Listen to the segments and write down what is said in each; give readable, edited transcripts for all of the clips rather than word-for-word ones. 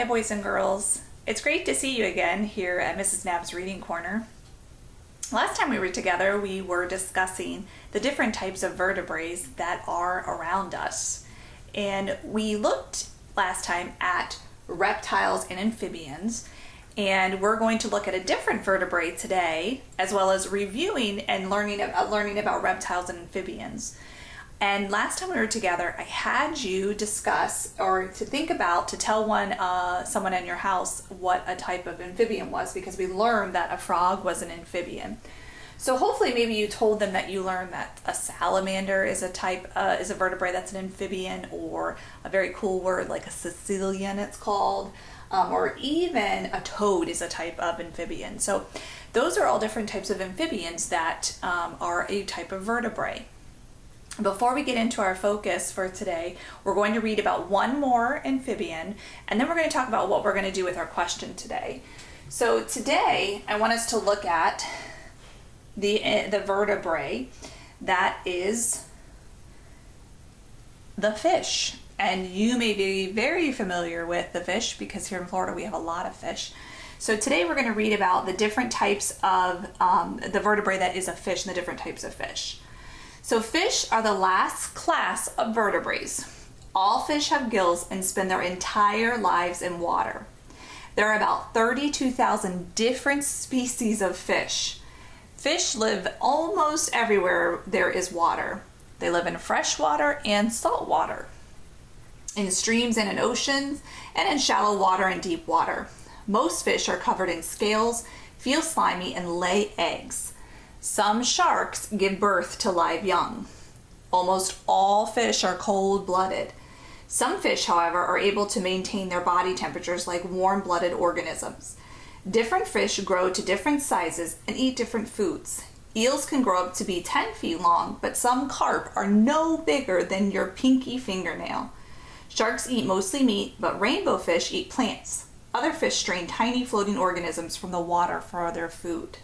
Hi boys and girls. It's great to see you again here at Mrs. Knapp's Reading Corner. Last time we were together, we were discussing the different types of vertebrates that are around us. And we looked last time at reptiles and amphibians, and we're going to look at a different vertebrate today, as well as reviewing and learning about reptiles and amphibians. And last time we were together, I had you discuss or to think about to tell someone in your house what a type of amphibian was, because we learned that a frog was an amphibian. So hopefully maybe you told them that you learned that a salamander is a vertebrate that's an amphibian, or a very cool word like a Sicilian it's called, or even a toad is a type of amphibian. So those are all different types of amphibians that are a type of vertebrate. Before we get into our focus for today, we're going to read about one more amphibian, and then we're going to talk about what we're going to do with our question today. So today, I want us to look at the vertebrae that is the fish. And you may be very familiar with the fish because here in Florida we have a lot of fish. So today we're going to read about the different types of the vertebrae that is a fish and the different types of fish. So fish are the last class of vertebrates. All fish have gills and spend their entire lives in water. There are about 32,000 different species of fish. Fish live almost everywhere there is water. They live in fresh water and salt water, in streams and in oceans, and in shallow water and deep water. Most fish are covered in scales, feel slimy, and lay eggs. Some sharks give birth to live young. Almost all fish are cold-blooded. Some fish, however, are able to maintain their body temperatures like warm-blooded organisms. Different fish grow to different sizes and eat different foods. Eels can grow up to be 10 feet long, but some carp are no bigger than your pinky fingernail. Sharks eat mostly meat, but rainbow fish eat plants. Other fish strain tiny floating organisms from the water for their food.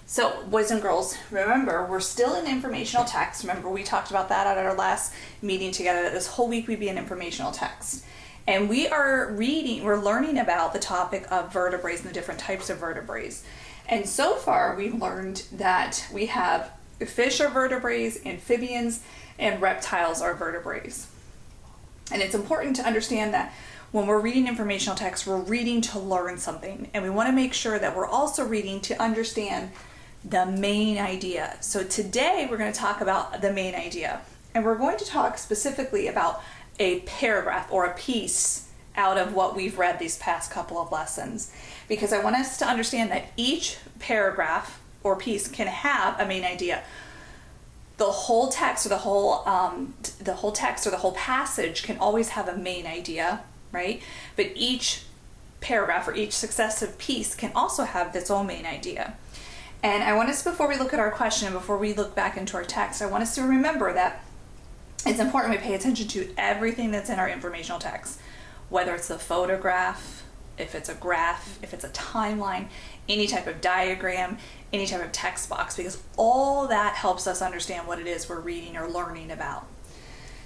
So, boys and girls, remember, we're still in informational text. Remember, we talked about that at our last meeting together, that this whole week we'd be in informational text. And we're learning about the topic of vertebrates and the different types of vertebrates. And so far, we've learned that we have fish are vertebrates, amphibians, and reptiles are vertebrates. And it's important to understand that when we're reading informational text, we're reading to learn something. And we want to make sure that we're also reading to understand the main idea. So today we're going to talk about the main idea, and we're going to talk specifically about a paragraph or a piece out of what we've read these past couple of lessons, because I want us to understand that each paragraph or piece can have a main idea. The whole text or the whole passage can always have a main idea, right? But each paragraph or each successive piece can also have its own main idea. And I want us, before we look at our question, before we look back into our text, I want us to remember that it's important we pay attention to everything that's in our informational text, whether it's a photograph, if it's a graph, if it's a timeline, any type of diagram, any type of text box, because all that helps us understand what it is we're reading or learning about.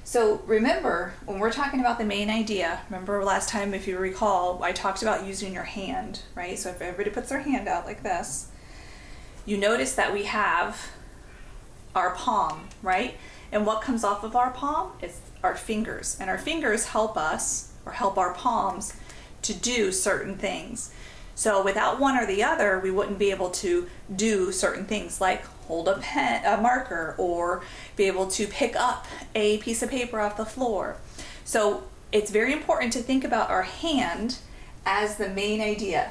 So remember, when we're talking about the main idea, remember last time, if you recall, I talked about using your hand, right? So if everybody puts their hand out like this, you notice that we have our palm, right? And what comes off of our palm is our fingers. And our fingers help us, or help our palms, to do certain things. So without one or the other, we wouldn't be able to do certain things like hold a pen, a marker, or be able to pick up a piece of paper off the floor. So it's very important to think about our hand as the main idea.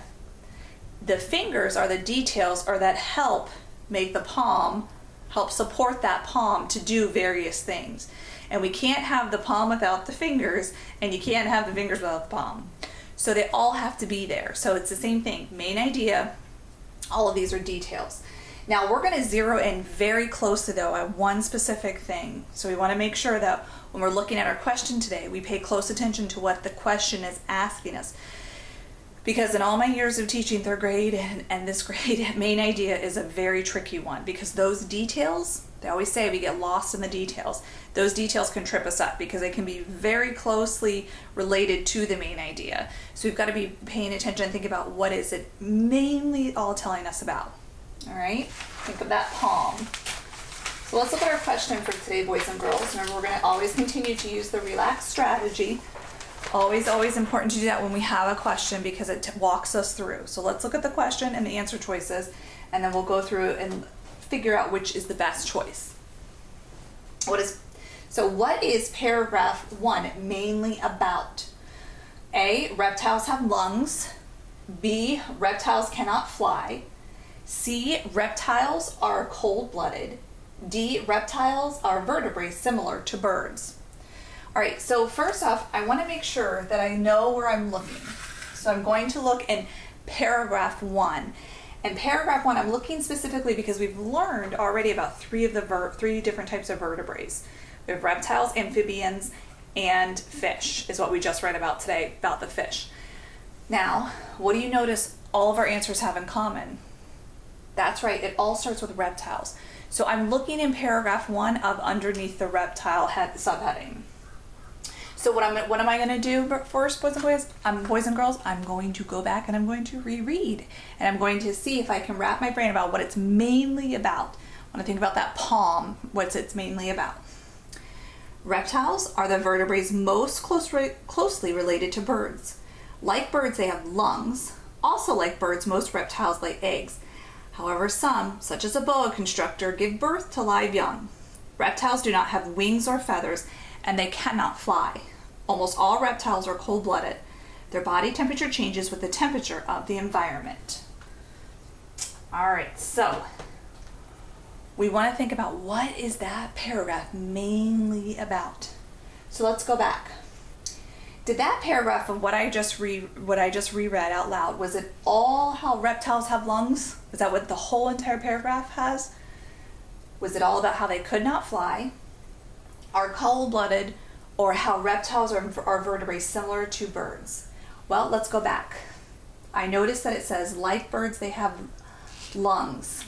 The fingers are the details, or that help make the palm, help support that palm to do various things. And we can't have the palm without the fingers, and you can't have the fingers without the palm. So they all have to be there. So it's the same thing, main idea, all of these are details. Now we're going to zero in very closely though at one specific thing. So we want to make sure that when we're looking at our question today, we pay close attention to what the question is asking us. Because in all my years of teaching third grade and this grade, main idea is a very tricky one, because those details, they always say we get lost in the details. Those details can trip us up because they can be very closely related to the main idea. So we've got to be paying attention and think about what is it mainly all telling us about. All right, think of that palm. So let's look at our question for today, boys and girls. Remember, we're going to always continue to use the relax strategy. Always, always important to do that when we have a question because it walks us through. So let's look at the question and the answer choices, and then we'll go through and figure out which is the best choice. What is paragraph 1 mainly about? A, reptiles have lungs. B, reptiles cannot fly. C, reptiles are cold-blooded. D, reptiles are vertebrates similar to birds. All right, so first off, I want to make sure that I know where I'm looking. So I'm going to look in paragraph 1. And paragraph 1, I'm looking specifically because we've learned already about three different types of vertebrates. We have reptiles, amphibians, and fish is what we just read about today, about the fish. Now, what do you notice all of our answers have in common? That's right, it all starts with reptiles. So I'm looking in paragraph 1 of underneath the reptile subheading. So what am I going to do first, boys and girls? I'm going to go back and I'm going to reread. And I'm going to see if I can wrap my brain about what it's mainly about. I want to think about that palm, what's it's mainly about. Reptiles are the vertebrates most closely related to birds. Like birds, they have lungs. Also like birds, most reptiles lay eggs. However, some, such as a boa constrictor, give birth to live young. Reptiles do not have wings or feathers, and they cannot fly. Almost all reptiles are cold-blooded. Their body temperature changes with the temperature of the environment. All right, so we want to think about what is that paragraph mainly about. So let's go back. Did that paragraph of what I just reread out loud, was it all how reptiles have lungs? Is that what the whole entire paragraph has? Was it all about how they could not fly, are cold-blooded, or how reptiles are vertebrates similar to birds? Well, let's go back. I noticed that it says, like birds, they have lungs.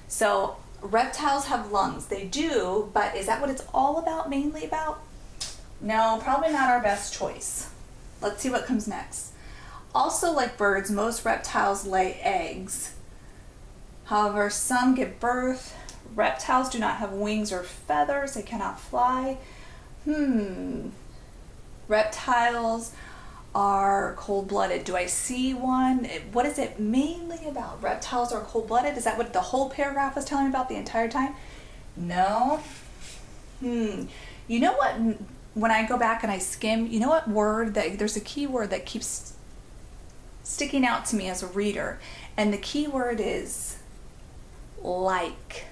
So reptiles have lungs. They do, but is that what it's all about, mainly about? No, probably not our best choice. Let's see what comes next. Also, like birds, most reptiles lay eggs. However, some give birth. Reptiles do not have wings or feathers. They cannot fly. Reptiles are cold-blooded. Do I see one? What is it mainly about? Reptiles are cold-blooded? Is that what the whole paragraph was telling me about the entire time? No. You know what? When I go back and I skim, you know what word there's a key word that keeps sticking out to me as a reader, and the key word is like.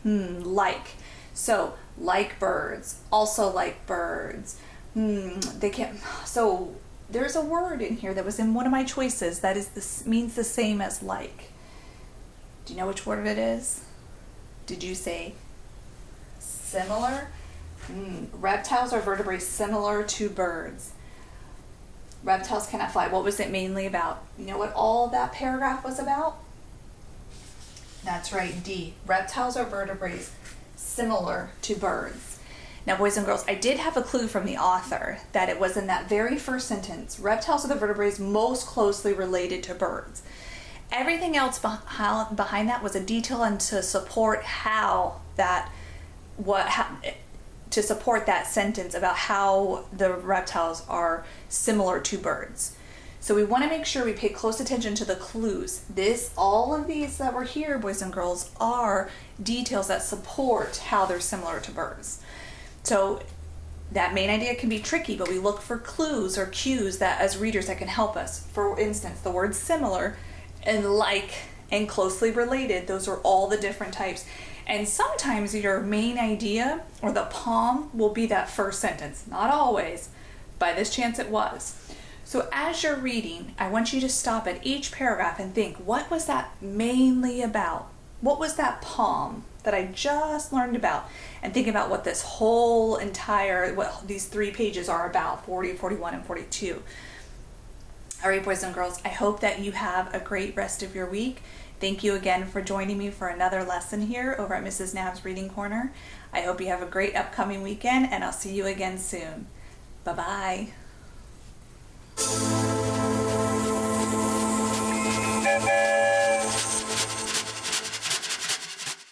Like. So, like birds, also like birds. They can't. So there's a word in here that was in one of my choices that means the same as like. Do you know which word it is? Did you say similar? Reptiles are vertebrates similar to birds. Reptiles cannot fly. What was it mainly about? You know what all that paragraph was about? That's right, D. Reptiles are vertebrates similar to birds. Now, boys and girls, I did have a clue from the author that it was in that very first sentence. Reptiles are the vertebrates most closely related to birds. Everything else behind that was a detail and to support to support that sentence about how the reptiles are similar to birds. So we want to make sure we pay close attention to the clues. All of these that were here, boys and girls, are details that support how they're similar to birds. So that main idea can be tricky, but we look for clues or cues that as readers that can help us. For instance, the words similar and like and closely related, those are all the different types. And sometimes your main idea or the palm will be that first sentence. Not always. By this chance it was. So as you're reading, I want you to stop at each paragraph and think, what was that mainly about? What was that palm that I just learned about? And think about what this whole what these 3 pages are about, 40, 41, and 42. All right, boys and girls, I hope that you have a great rest of your week. Thank you again for joining me for another lesson here over at Mrs. Nab's Reading Corner. I hope you have a great upcoming weekend, and I'll see you again soon. Bye-bye.